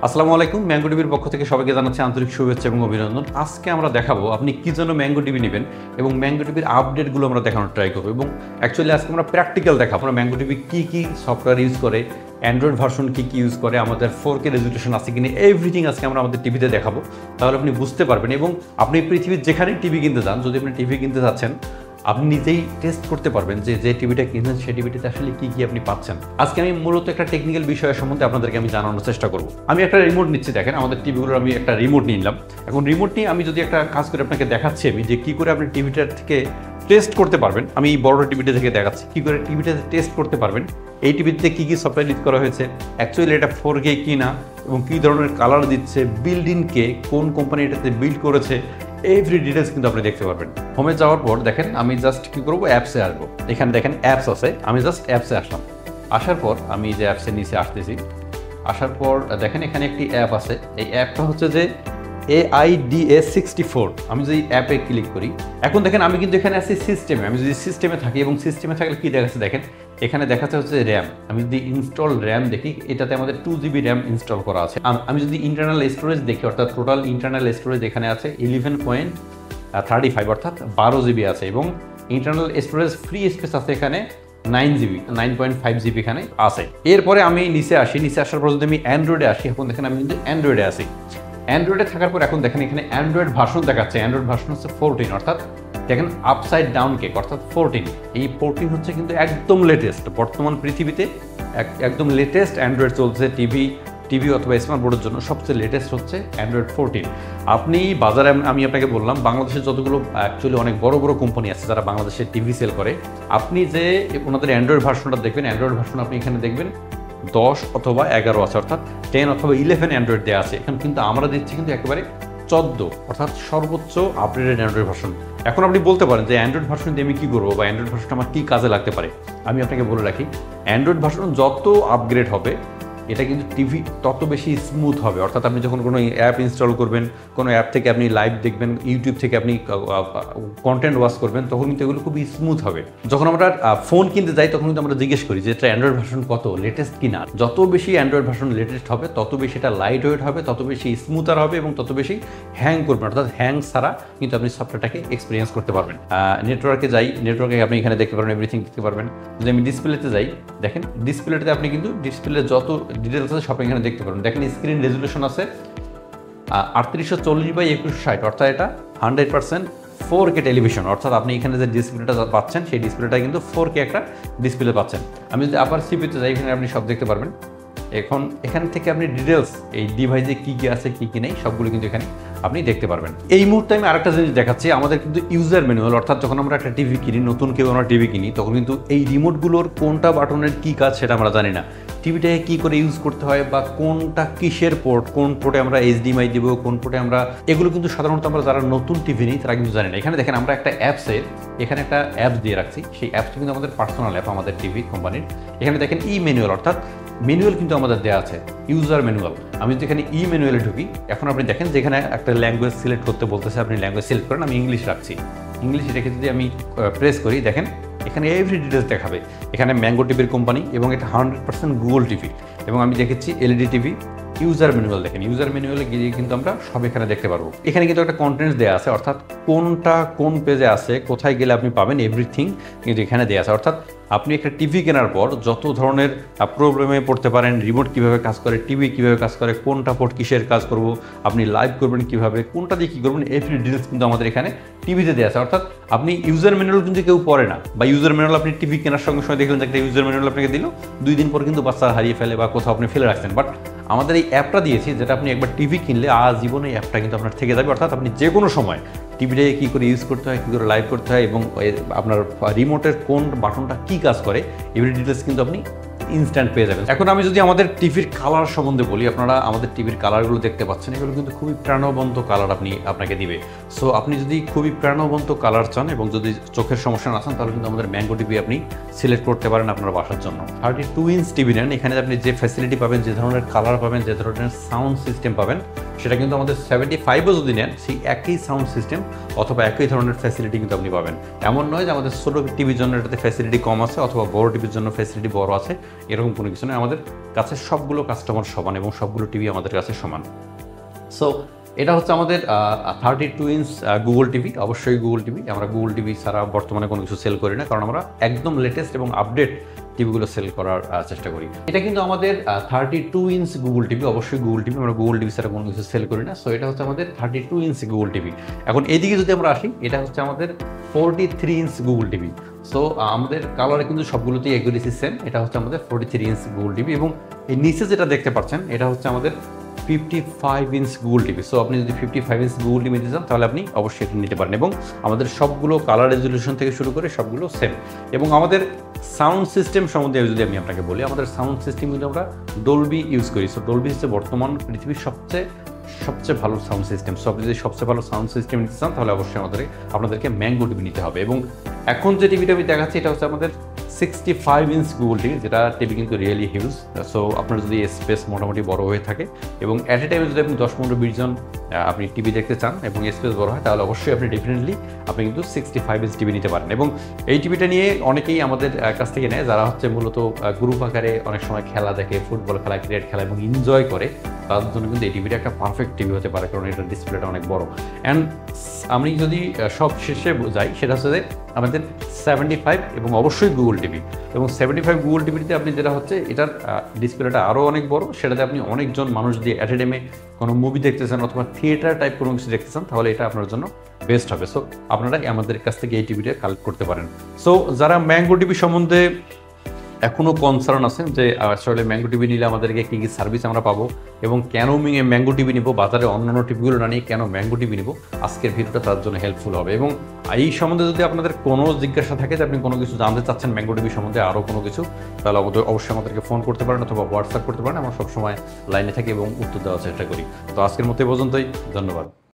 আসসালামু আলাইকুম। ম্যাঙ্গো টিভির পক্ষ থেকে সবাইকে জানাচ্ছি আন্তরিক শুভেচ্ছা এবং অভিনন্দন। আজকে আমরা দেখাবো আপনি কি জন্য ম্যাঙ্গো টিভি নেবেন এবং ম্যাঙ্গো টিভির আপডেটগুলো আমরা দেখানোর ট্রাই করবো এবং অ্যাকচুয়ালি আজকে আমরা প্র্যাকটিক্যাল দেখাবো আমরা ম্যাঙ্গো টিভি কী সফটওয়্যার ইউজ করে, অ্যান্ড্রয়েড ভার্সন কী ইউজ করে, আমাদের 4K রেজুলেশন আছে কিনা, এভরিথিং আজকে আমরা আমাদের টিভিতে দেখাবো। তাহলে আপনি বুঝতে পারবেন এবং আপনি পৃথিবীর যেখানেই টিভি কিনতে যান, যদি আপনি টিভি কিনতে যাচ্ছেন আপনি নিজেই টেস্ট করতে পারবেন যে টিভিটা কিনছেন সেই টিভিটিতে আসলে কী আপনি পাচ্ছেন। আজকে আমি মূলত একটা টেকনিক্যাল বিষয়ের সম্বন্ধে আপনাদেরকে আমি জানানোর চেষ্টা করব। আমি একটা রিমোট নিচ্ছি, দেখেন আমাদের টিভিগুলোর আমি একটা রিমোট নিলাম। এখন রিমোট নিয়ে আমি যদি একটা কাজ করে আপনাকে দেখাচ্ছি আমি যে কী করে আপনি টিভিটার থেকে টেস্ট করতে পারবেন। আমি এই বড় টিভিটা থেকে দেখাচ্ছি কী করে টিভিটাতে টেস্ট করতে পারবেন, এই টিভিতে কী সফটওয়্যার ইউজ করা হয়েছে, অ্যাকচুয়ালি এটা 4K কি না এবং কী ধরনের কালার দিচ্ছে, বিল্ড ইন কে, কোন কোম্পানি এটাতে বিল্ড করেছে, এভরি ডিটেলস কিন্তু আপনি দেখতে পারবেন। হোমে যাওয়ার পর দেখেন আমি জাস্ট কী করবো, অ্যাপসে আসবো। এখানে দেখেন অ্যাপস আছে, আমি জাস্ট অ্যাপসে আসলাম। আসার পর আমি যে অ্যাপসের নিচে আসতেছি, আসার পর দেখেন এখানে একটি অ্যাপ আছে। এই অ্যাপটা হচ্ছে যে AIDA64। আমি যদি অ্যাপে ক্লিক করি, এখন দেখেন আমি কিন্তু এখানে আছি সিস্টেমে। আমি যদি সিস্টেমে থাকি এবং সিস্টেমে থাকলে কী দেখাচ্ছে দেখেন, এখানে দেখাচ্ছে হচ্ছে র্যাম। আমি যদি ইনস্টল র্যাম দেখি, এটাতে আমাদের 2GB র্যাম ইনস্টল করা আছে। আমি যদি ইন্টারনাল স্টোরেজ দেখি, অর্থাৎ টোটাল ইন্টারনাল স্টোরেজ এখানে আছে 11.35 অর্থাৎ 12GB আছে এবং ইন্টারনাল স্টোরেজ ফ্রি স্পেস আছে এখানে 9GB, 9.5GB এখানে আছে। এরপরে আমি নিচে আসি, নিচে আসার পর যদি আমি অ্যান্ড্রয়েডে আসি, এখন দেখেন আমি কিন্তু অ্যান্ড্রয়েডে আসি। অ্যান্ড্রয়েডে থাকার পর এখন দেখেন এখানে অ্যান্ড্রয়েড ভার্সন দেখাচ্ছে। অ্যান্ড্রয়েড ভার্সন হচ্ছে 14, অর্থাৎ দেখেন আপসাইড ডাউন কেক অর্থাৎ 14। এই 14 হচ্ছে কিন্তু একদম লেটেস্ট, বর্তমান পৃথিবীতে একদম লেটেস্ট অ্যান্ড্রয়েড চলছে। টিভি অথবা স্মার্ট বোর্ডের জন্য সবচেয়ে লেটেস্ট হচ্ছে অ্যান্ড্রয়েড 14। আপনি বাজারে, আমি আপনাকে বললাম বাংলাদেশের যতগুলো অ্যাকচুয়ালি অনেক বড় বড় কোম্পানি আছে যারা বাংলাদেশে টিভি সেল করে, আপনি যে ওনাদের অ্যান্ড্রয়েড ভার্সনটা দেখবেন, অ্যান্ড্রয়েড ভার্সন আপনি এখানে দেখবেন 10 অথবা 11 আছে, অর্থাৎ 10 অথবা 11 অ্যান্ড্রয়েড দেওয়া আছে। এখন কিন্তু আমরা দিচ্ছি কিন্তু একেবারে 14, অর্থাৎ সর্বোচ্চ আপডেটেড অ্যান্ড্রয়েড ভার্সন। এখন আপনি বলতে পারেন যে অ্যান্ড্রয়েড ভার্সন দিয়ে আমি কী করবো বা অ্যান্ড্রয়েড ভার্সন আমার কী কাজে লাগতে পারে। আমি আপনাকে বলে রাখি, অ্যান্ড্রয়েড ভার্সন যত আপগ্রেড হবে এটা কিন্তু টিভি তত বেশি স্মুথ হবে। অর্থাৎ আপনি যখন কোনো অ্যাপ ইনস্টল করবেন, কোনো অ্যাপ থেকে আপনি লাইভ দেখবেন, ইউটিউব থেকে আপনি কন্টেন্ট ওয়াচ করবেন, তখন কিন্তু এগুলো খুবই স্মুথ হবে। যখন আমরা ফোন কিনতে যাই তখন কিন্তু আমরা জিজ্ঞেস করি যে এটা অ্যান্ড্রয়েড ভার্সন কত, লেটেস্ট কিনা। যত বেশি অ্যান্ড্রয়েড ভার্সন লেটেস্ট হবে তত বেশি এটা লাইট ওয়েট হবে, তত বেশি স্মুথার হবে এবং তত বেশি হ্যাং করবেন। অর্থাৎ হ্যাং ছাড়া কিন্তু আপনি সফটওয়্যারটাকে এক্সপিরিয়েন্স করতে পারবেন। নেটওয়ার্কে যাই, নেটওয়ার্কে আপনি এখানে দেখতে পারবেন, এভরিথিং দেখতে পারবেন। যদি আমি ডিসপ্লেতে যাই, দেখেন ডিসপ্লেতে আপনি কিন্তু ডিসপ্লে যত ডিটেলস আছে সব এখানে দেখতে পারবেন। দেখেন স্ক্রিন রেজুলেশন আছে 3840x2160, অর্থাৎ এটা 100% 4K টেলিভিশন। অর্থাৎ আপনি এখানে যে ডিসপ্লেটা পাচ্ছেন সেই ডিসপ্লেটা কিন্তু 4K একটা ডিসপ্লে পাচ্ছেন। আমি যদি আবার সিপিতে যাই, এখানে আপনি সব দেখতে পারবেন। এখান থেকে আপনি ডিটেলস এই ডিভাইসে কী আছে কী নেই সবগুলো কিন্তু এখানে আপনি দেখতে পারবেন। এই মুহূর্তে আমি আরেকটা জিনিস দেখাচ্ছি, আমাদের কিন্তু ইউজার ম্যানুয়াল, অর্থাৎ যখন আমরা একটা টিভি কিনি, নতুন কেউ আমরা টিভি কিনি, তখন কিন্তু এই রিমোটগুলোর কোনটা বাটনের কী কাজ সেটা আমরা জানি না। টিভিটাকে কী করে ইউজ করতে হয় বা কোনটা কিসের পোর্ট, কোন পোর্টে আমরা HDMI দেবো, কোন পোর্টে আমরা, এগুলো কিন্তু সাধারণত আমরা যারা নতুন টিভি নিই তারা কিন্তু জানি না। এখানে দেখেন আমরা একটা অ্যাপসে, এখানে একটা অ্যাপস দিয়ে রাখছি, সেই অ্যাপসটা কিন্তু আমাদের পার্সোনাল অ্যাপ আমাদের টিভি কোম্পানির। এখানে দেখেন ম্যানুয়াল, অর্থাৎ ম্যানুয়াল কিন্তু আমাদের দেওয়া আছে, ইউজার ম্যানুয়াল। আমি যদি এখানে ম্যানুয়ালে ঢুকি, এখন আপনি দেখেন যেখানে একটা ল্যাঙ্গুয়েজ সিলেক্ট করতে বলতেছে, আপনি ল্যাঙ্গুয়েজ সিলেক্ট করেন। আমি ইংলিশ রাখছি, ইংলিশ রেখে যদি আমি প্রেস করি, দেখেন এখানে এভরি ডিটেলস দেখাবে। এখানে ম্যাঙ্গো টিভির কোম্পানি এবং এটা 100% গুগল টিভি এবং আমি দেখেছি LED টিভি। ইউজার ম্যানুয়াল দেখেন, ইউজার ম্যানুয়ালে গিয়ে কিন্তু আমরা সব এখানে দেখতে পারবো। এখানে কিন্তু একটা কন্টেন্টস দেওয়া আছে, অর্থাৎ কোনটা কোন পেজে আছে, কোথায় গেলে আপনি পাবেন, এভরিথিং কিন্তু এখানে দেওয়া আছে। অর্থাৎ আপনি একটা টিভি কেনার পর যত ধরনের প্রবলেমে পড়তে পারেন, রিমোট কীভাবে কাজ করে, টিভি কীভাবে কাজ করে, কোনটা পোর্ট কিসের কাজ করব, আপনি লাইভ করবেন কীভাবে, কোনটা দিয়ে কী করবেন, এভরি ডিটেলস কিন্তু আমাদের এখানে টিভিতে দেওয়া আছে। অর্থাৎ আপনি ইউজার ম্যানুয়াল কিন্তু কেউ পড়ে না, বা ইউজার ম্যানুয়াল আপনি টিভি কেনার সঙ্গে সঙ্গে দেখলেন যে একটা ইউজার ম্যানুয়াল আপনাকে দিল, 2 দিন পর কিন্তু বাচ্চা হারিয়ে ফেলে বা কোথাও আপনি ফেলে রাখছেন। বাট আমাদের এই অ্যাপটা দিয়েছি, যেটা আপনি একবার টিভি কিনলে আজীবনে এই অ্যাপটা কিন্তু আপনার থেকে যাবে। অর্থাৎ আপনি যে কোনো সময় টিভিটাকে কী করে ইউজ করতে হয়, কী করে লাইভ করতে হয় এবং আপনার রিমোটের কোন বাটনটা কী কাজ করে, এভরি ডিটেলস কিন্তু আপনি ইনস্ট্যান্ট পেয়ে যাবেন। এখন আমি যদি আমাদের টিভির কালার সম্বন্ধে বলি, আপনারা আমাদের টিভির কালারগুলো দেখতে পাচ্ছেন, এগুলো কিন্তু খুবই প্রাণবন্ত কালার আপনাকে দিবে। সো আপনি যদি খুবই প্রাণবন্ত কালার চান এবং যদি চোখের সমস্যা না চান, তাহলে কিন্তু আমাদের ম্যাঙ্গো টিভি আপনি সিলেক্ট করতে পারেন আপনার বাসার জন্য। 32 ইঞ্চ টিভি নেন, এখানে আপনি যে ফ্যাসিলিটি পাবেন, যে ধরনের কালার পাবেন, যে ধরনের সাউন্ড সিস্টেম পাবেন, সেটা কিন্তু আমাদের 75ও যদি নেন সেই একই সাউন্ড সিস্টেম অথবা একই ধরনের ফ্যাসিলিটি কিন্তু আপনি পাবেন। এমন নয় যে আমাদের ছোটো টিভির জন্য এটাতে ফ্যাসিলিটি কম আছে অথবা বড় টিভির জন্য ফ্যাসিলিটি বড় আছে, এরকম কোনো কিছু নয়, আমাদের কাছে সবগুলো কাস্টমার সমান এবং সবগুলো টিভি আমাদের কাছে সমান। সো এটা হচ্ছে আমাদের 32 ইঞ্চ গুগল টিভি। অবশ্যই গুগল টিভি, আমরা গুগল টিভি ছাড়া বর্তমানে কোনো কিছু সেল করি না, কারণ আমরা একদম লেটেস্ট এবং আপডেট টিভিগুলো সেল করার চেষ্টা করি। এটা কিন্তু আমাদের 32 ইঞ্চ গুগল টিভি, অবশ্যই গুগল টিভি, আমরা গুগল টিভি ছাড়া কোনো কিছু সেল করি না। সো এটা হচ্ছে আমাদের 32 ইঞ্চ গুগল টিভি। এখন এইদিকে যদি আমরা আসি, এটা হচ্ছে আমাদের 43 ইঞ্চ গুগল টিভি। সো আমাদের কালারে কিন্তু সবগুলোতেই অ্যাকুরেসি সেম। এটা হচ্ছে আমাদের 43 ইঞ্চ গুগল টিভি, এবং এই নিচে যেটা দেখতে পাচ্ছেন এটা হচ্ছে আমাদের 55 ইঞ্চ গুগল টিভি। সো আপনি যদি 55 ইঞ্চ গুগল টিভি নিতে চান তাহলে আপনি অবশ্যই এটা নিতে পারেন, এবং আমাদের সবগুলো কালার রেজলিউশন থেকে শুরু করে সবগুলো সেম। এবং আমাদের সাউন্ড সিস্টেম সম্বন্ধে যদি আমি আপনাকে বলি, আমাদের সাউন্ড সিস্টেম কিন্তু আমরা ডলবি ইউজ করি। সো ডলবি হচ্ছে বর্তমান পৃথিবীর সবচেয়ে ভালো সাউন্ড সিস্টেম। সো আপনি যদি সবচেয়ে ভালো সাউন্ড সিস্টেম নিতে চান তাহলে অবশ্যই আপনাদেরকে ম্যাঙ্গো টিভি নিতে হবে। এবং এখন যে টিভিটা আমি দেখাচ্ছি এটা হচ্ছে আমাদের 65 ইঞ্চ গুগল টিভি, যেটা টিভি কিন্তু রিয়েলি হিউজ। সো আপনার যদি স্পেস মোটামুটি বড় হয়ে থাকে এবং অ্যাট এ টাইমে যদি আপনি 10-15-20 জন আপনি টিভি দেখতে চান এবং স্পেস বড় হয়, তাহলে অবশ্যই আপনি আপনি কিন্তু 65 ইঞ্চ টিভি নিতে পারেন। এবং এই টিভিটা নিয়ে অনেকেই আমাদের কাছ থেকে নেয় যারা হচ্ছে মূলত গ্রুপ আকারে অনেক সময় খেলা দেখে, ফুটবল খেলা, ক্রিকেট খেলা এবং এনজয় করে, তাদের জন্য কিন্তু এই টিভিটা একটা পারফেক্ট টিভি হতে পারে, কারণ এটার ডিসপ্লেটা অনেক বড়। অ্যান্ড আমি যদি সব শেষে যাই, সেটা হচ্ছে যে আমাদের 75 এবং অবশ্যই গুগল টিভি। এবং 75 গুগল টিভিতে আপনি যেটা হচ্ছে এটার ডিসপ্লেটা আরও অনেক বড়, সেটাতে আপনি অনেকজন মানুষ দিয়ে অ্যাট এ টাইমে কোনো মুভি দেখতে চান অথবা থিয়েটার টাইপ কোনো কিছু দেখতে চান, তাহলে এটা আপনার জন্য বেস্ট হবে। সো আপনারা আমাদের কাছ থেকে এই টিভিটা কালেক্ট করতে পারেন। সো যারা ম্যাঙ্গো টিভি সম্বন্ধে এখনও কনসার্ন আছেন যে আসলে ম্যাঙ্গো টিভি নিলে আমাদেরকে কী কী সার্ভিস আমরা পাবো এবং কেন ম্যাঙ্গো টিভি নিব, বাজারে অন্যান্য টিভিগুলো না নিয়ে কেন ম্যাঙ্গো টিভি নিব, আজকের ভিডিওটা তার জন্য হেল্পফুল হবে। এবং এই সম্বন্ধে যদি আপনাদের কোনো জিজ্ঞাসা থাকে যে আপনি কোনো কিছু জানতে চাচ্ছেন ম্যাঙ্গো টিভি সম্বন্ধে আরও কোনো কিছু, তাহলে অবশ্যই আমাদেরকে ফোন করতে পারেন অথবা হোয়াটসঅ্যাপ করতে পারেন। আমরা সবসময় লাইনে থাকি এবং উত্তর দেওয়ার চেষ্টা করি। তো আজকের মতো এই পর্যন্তই, ধন্যবাদ।